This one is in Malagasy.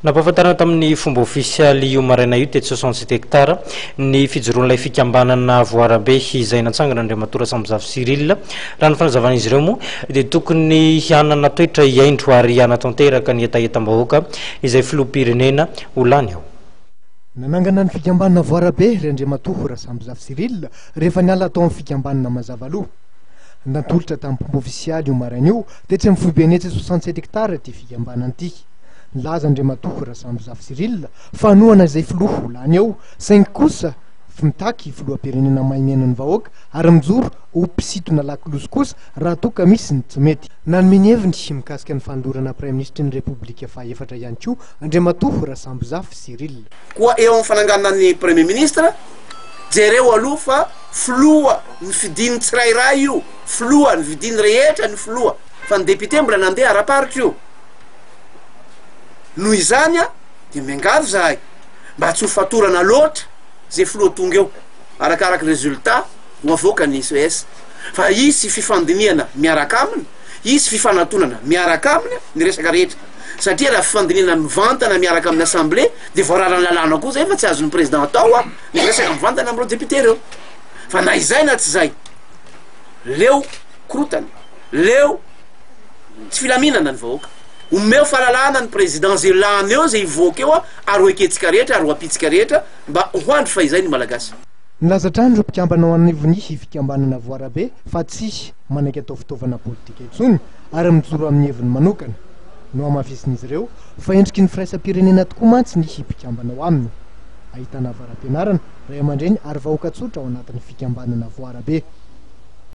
Nampahafantarana tamin'ny fomba ofisialy io maraina io teto 67 hectara ny fijoroan'ilay fikambanana Voarabe izay natsangana Andriamatora Sambozafy Cyril raha ny fanazavan'izy ireo moa dia tokony hianana toetra hiaindro ary hiana tanteraka ny etaetam-bahoaka izay filoham-pirenena ho lany ao. Nanangana ny fikambanana Voarabe ry Andriamatora Sambozafy Cyril rehefa niala tao amin'ny fikambanana Mazavaloha. Natolotra tamin'ny fomba ofisialy io maraina io dia tsy mifoibenetsy 67 hectara ty fikambanana ity. Laza Andriamatora Sambozafy Cyril fanohana izay filoha ho lany eo saingy kosa mitaky filoham-pirenena maimianan'ny vahoaka ary mijoro ho mpisintona lakilozy kosa raha toa ka misy ny tsy mety. Nanome heviny mikasika ny fanolorana praiminisitry ny Repoblika fahaefatra ihany koa Andriamatora Sambozafy Cyril. Koa eo amin'ny fananganan'ny premier ministre jereo aloha fa filoha ny fidiny tsirairay io, filoha ny vidiny rehetra ny filoha fa ny député mbola nandeha ara-paritra io. Noho izany dia miangavy zahay mba tsy ho fatorana loatra zay filoha tonga eo arakaraky résultat ho avoaka ny SOS fa isy fifandiniana miaraka aminy, isy fifanantonana miaraka aminy ny resaka rehetra satria raha fifandiniana mivantana miaraka amin'ny assemblée dia voararany lalàna koa zay fa tsy azon'ny président atao ny resaka mivantana amin'ireo député reo fa na izay na tsy zay leo korotany leo tsy filaminana ny vahoaka omeo fahalalana ny président zay lany eo zay ivoaka eo ary ho eketsika rehetra ary ho apitsika rehetra mba hoandry fa izay ny malagasy. Nilaza-trany ireo mpikambana ao anivony fikambanana Voarabe fa tsy manaiky atao fitaovana politika intsony ary mijoro amin'ny heviny manokana no amafisin'izy ireo fa endriky ny firaisam-pirenena tokoa mantsy ny mpikambana ao aminy. Ahitana vara-pianarana, ray aman-dreny ary vahoaka tsotra ao anatin'ny fikambanana Voarabe.